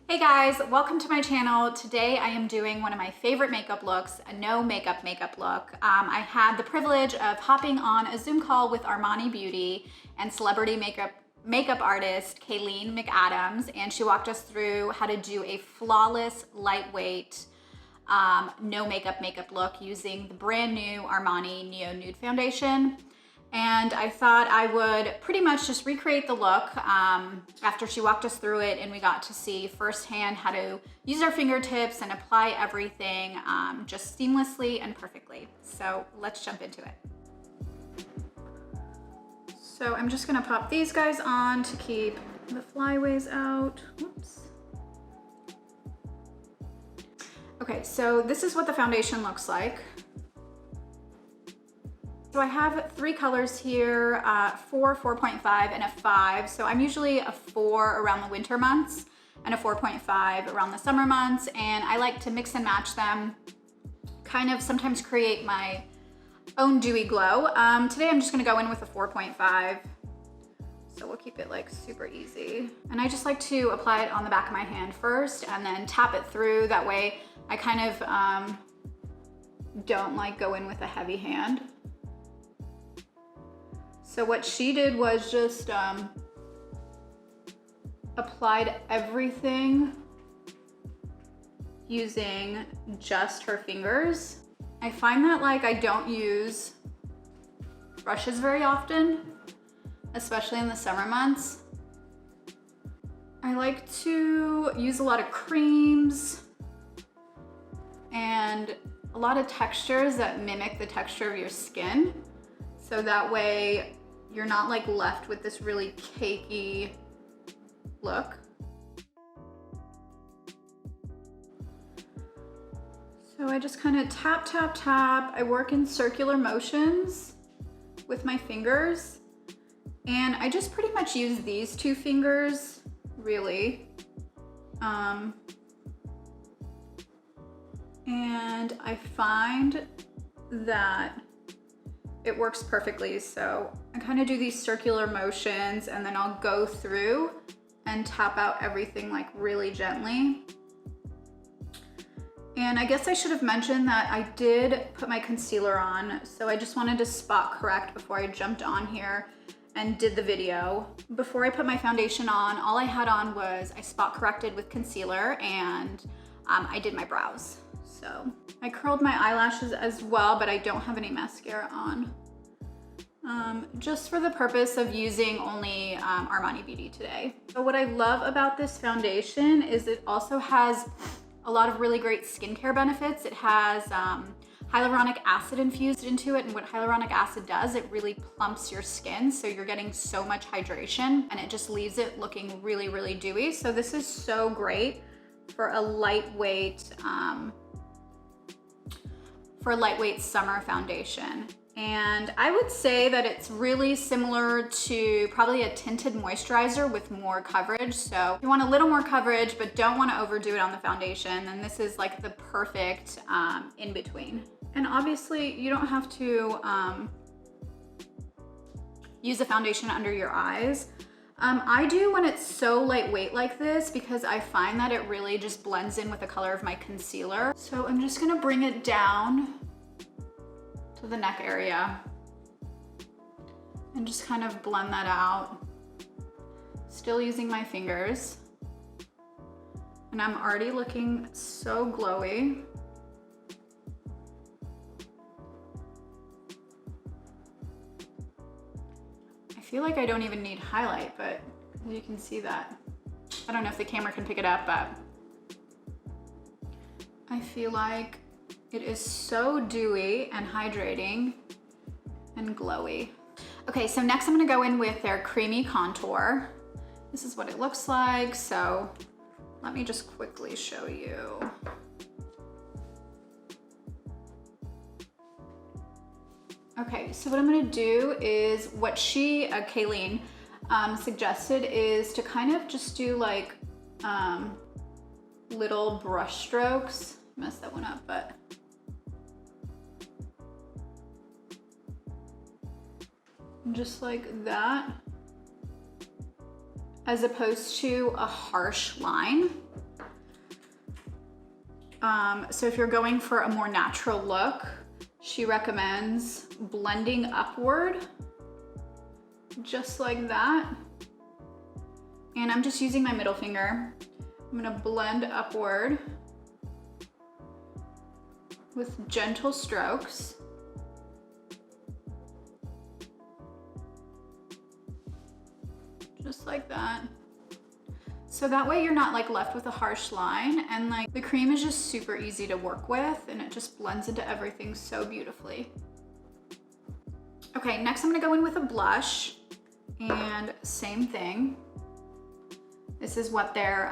Hey guys, welcome to my channel. Today I am doing one of my favorite makeup looks, a no makeup look. I had the privilege of hopping on a Zoom call with Armani Beauty and celebrity makeup artist Kayleen McAdams, and she walked us through how to do a flawless, lightweight, no makeup look using the brand new Armani Neo Nude foundation. And I thought I would pretty much just recreate the look after she walked us through it, and we got to see firsthand how to use our fingertips and apply everything just seamlessly and perfectly. So let's jump into it. So I'm just gonna pop these guys on to keep the flyaways out. Oops. Okay, so this is what the foundation looks like. So I have three colors here, 4, 4.5, and a 5. So I'm usually a 4 around the winter months and a 4.5 around the summer months. And I like to mix and match them, kind of sometimes create my own dewy glow. Today I'm just gonna go in with a 4.5. So we'll keep it like super easy. And I just like to apply it on the back of my hand first and then tap it through. That way I kind of don't like go in with a heavy hand. So what she did was just applied everything using just her fingers. I find that like I don't use brushes very often, especially in the summer months. I like to use a lot of creams and a lot of textures that mimic the texture of your skin. So that way you're not like left with this really cakey look. So I just kind of tap, tap, tap. I work in circular motions with my fingers. And I just pretty much use these two fingers, really. And I find that it works perfectly. So I kind of do these circular motions and then I'll go through and tap out everything like really gently. And I guess I should have mentioned that I did put my concealer on. So I just wanted to spot correct before I jumped on here and did the video. Before I put my foundation on, all I had on was I spot corrected with concealer and I did my brows. So I curled my eyelashes as well, but I don't have any mascara on. Just for the purpose of using only Armani Beauty today. So what I love about this foundation is it also has a lot of really great skincare benefits. It has hyaluronic acid infused into it, and what hyaluronic acid does, it really plumps your skin, so you're getting so much hydration and it just leaves it looking really, really dewy. So this is so great for a lightweight summer foundation. And I would say that it's really similar to probably a tinted moisturizer with more coverage. So if you want a little more coverage but don't want to overdo it on the foundation, then this is like the perfect in between. And obviously you don't have to use a foundation under your eyes. I do when it's so lightweight like this because I find that it really just blends in with the color of my concealer. So I'm just gonna bring it down to the neck area and just kind of blend that out. Still using my fingers. And I'm already looking so glowy. I feel like I don't even need highlight, but you can see that. I don't know if the camera can pick it up, but I feel like it is so dewy and hydrating and glowy. Okay, so next I'm gonna go in with their creamy contour. This is what it looks like, so let me just quickly show you. Okay, so what I'm gonna do is what Kayleen, suggested is to kind of just do like little brush strokes. Messed that one up, but just like that, as opposed to a harsh line. So if you're going for a more natural look, she recommends blending upward, just like that. And I'm just using my middle finger. I'm gonna blend upward with gentle strokes. Just like that. So that way you're not like left with a harsh line, and like the cream is just super easy to work with and it just blends into everything so beautifully. Okay, next I'm gonna go in with a blush, and same thing. This is what their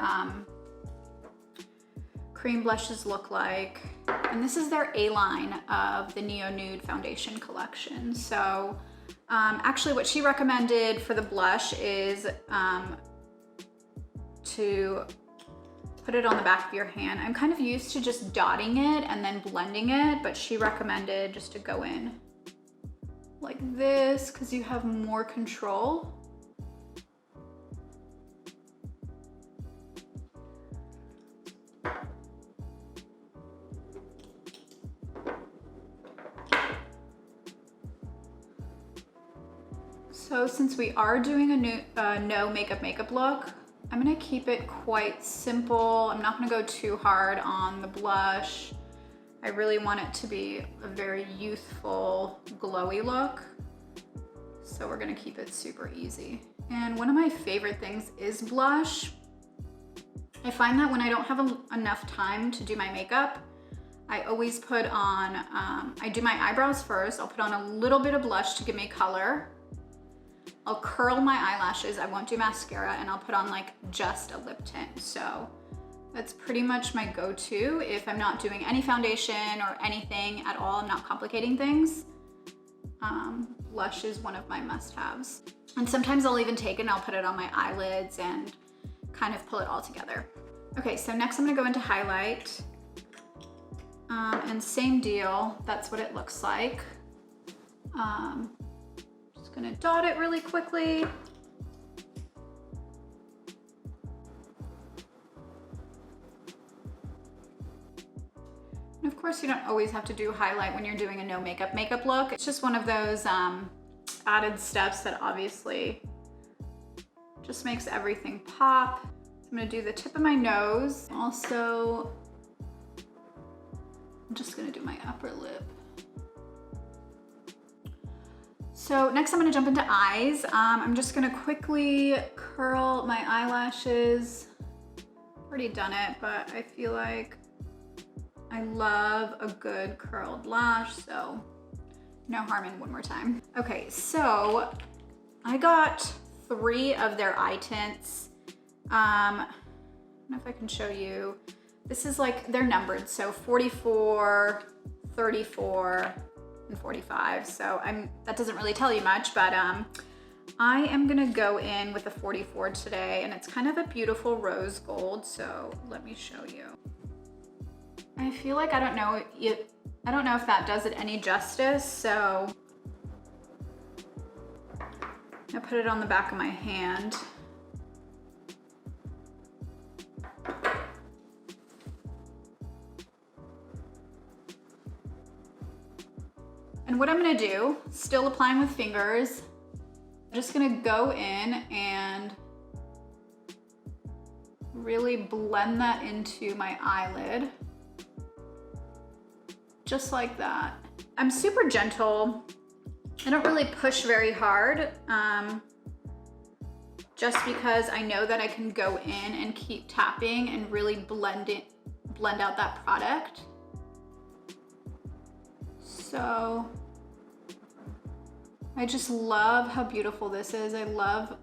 cream blushes look like. And this is their A line of the Neo Nude foundation collection. So actually what she recommended for the blush is to put it on the back of your hand. I'm kind of used to just dotting it and then blending it, but she recommended just to go in like this because you have more control. So since we are doing a new no makeup look, I'm gonna keep it quite simple. I'm not gonna go too hard on the blush. I really want it to be a very youthful, glowy look. So we're gonna keep it super easy. And one of my favorite things is blush. I find that when I don't have enough time to do my makeup, I always put on, I do my eyebrows first. I'll put on a little bit of blush to give me color. I'll curl my eyelashes, I won't do mascara, and I'll put on like just a lip tint. So that's pretty much my go-to if I'm not doing any foundation or anything at all. I'm not complicating things. Blush is one of my must-haves. And sometimes I'll even take it and I'll put it on my eyelids and kind of pull it all together. Okay, so next I'm gonna go into highlight. And same deal, that's what it looks like. Just gonna dot it really quickly. And of course, you don't always have to do highlight when you're doing a no makeup look. It's just one of those added steps that obviously just makes everything pop. So I'm gonna do the tip of my nose. Also, I'm just gonna do my upper lip. So next I'm gonna jump into eyes. I'm just gonna quickly curl my eyelashes. Already done it, but I feel like I love a good curled lash, so no harm in one more time. Okay, so I got 3 of their eye tints. I don't know if I can show you. This is like, they're numbered, so 44, 34, and 45. So that doesn't really tell you much, but I am gonna go in with a 44 today, and it's kind of a beautiful rose gold, so let me show you. I feel like I don't know if that does it any justice, so I put it on the back of my hand. And what I'm gonna do, still applying with fingers, I'm just gonna go in and really blend that into my eyelid. Just like that. I'm super gentle. I don't really push very hard, just because I know that I can go in and keep tapping and really blend out that product. So I just love how beautiful this is. I love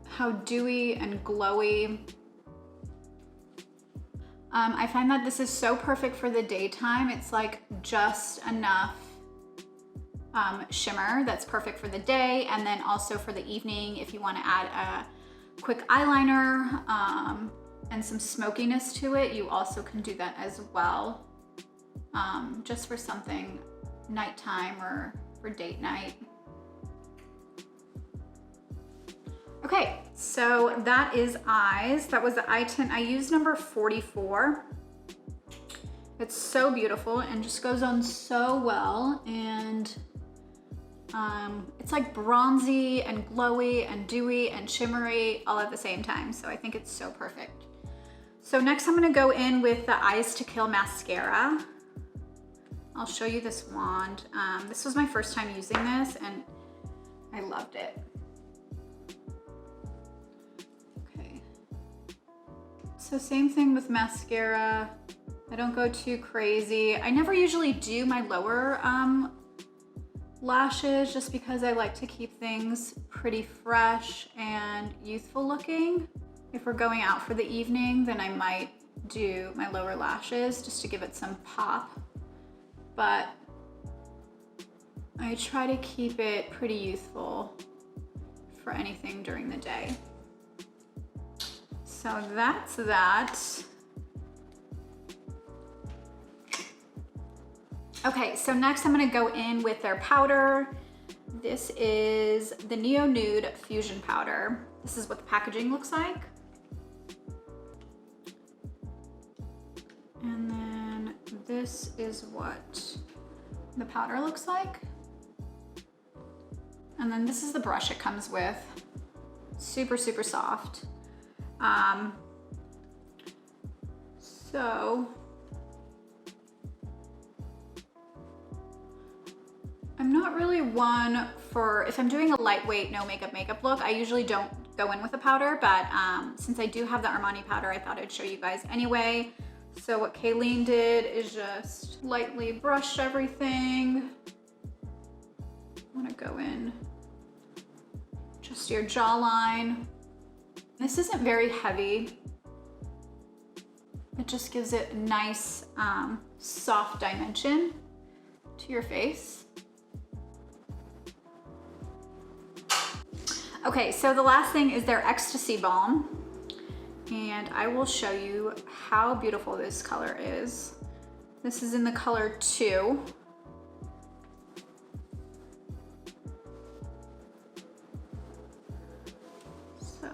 how dewy and glowy. I find that this is so perfect for the daytime. It's like just enough shimmer that's perfect for the day, and then also for the evening if you want to add a quick eyeliner and some smokiness to it, you also can do that as well, just for something nighttime or for date night. Okay, so that is eyes. That was the eye tint. I used number 44. It's so beautiful and just goes on so well. And it's like bronzy and glowy and dewy and shimmery all at the same time. So I think it's so perfect. So next I'm gonna go in with the Eyes to Kill mascara. I'll show you this wand. This was my first time using this and I loved it. Okay. So same thing with mascara. I don't go too crazy. I never usually do my lower lashes just because I like to keep things pretty fresh and youthful looking. If we're going out for the evening, then I might do my lower lashes just to give it some pop. But I try to keep it pretty youthful for anything during the day. So that's that. Okay, so next I'm gonna go in with their powder. This is the Neo Nude Fusion Powder. This is what the packaging looks like. And then this is what the powder looks like. And then this is the brush it comes with. Super, super soft. So I'm not really one for, if I'm doing a lightweight no makeup look, I usually don't go in with a powder, but since I do have the Armani powder, I thought I'd show you guys anyway. So what Kayleen did is just lightly brushed everything. I wanna go in just your jawline. This isn't very heavy. It just gives it a nice, soft dimension to your face. Okay, so the last thing is their Ecstasy Balm. And I will show you how beautiful this color is. This is in the color 2. So.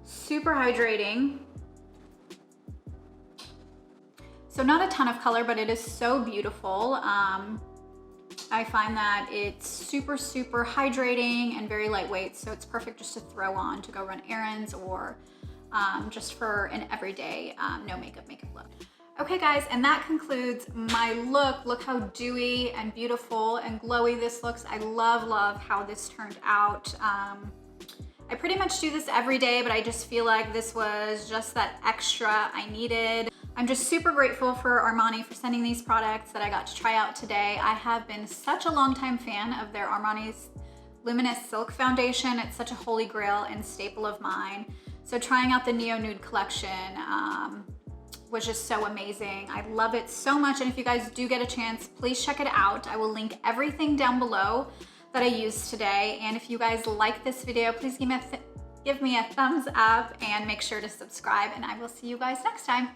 Super hydrating. So not a ton of color, but it is so beautiful. I find that it's super, super hydrating and very lightweight, so it's perfect just to throw on to go run errands or just for an everyday no makeup look. Okay guys, and that concludes my look. Look how dewy and beautiful and glowy this looks. I love how this turned out. I pretty much do this every day, but I just feel like this was just that extra I needed. I'm just super grateful for Armani for sending these products that I got to try out today. I have been such a longtime fan of their Armani's Luminous Silk Foundation. It's such a holy grail and staple of mine. So trying out the Neo Nude collection was just so amazing. I love it so much, and if you guys do get a chance, please check it out. I will link everything down below that I used today. And if you guys like this video, please give me a thumbs up and make sure to subscribe, and I will see you guys next time.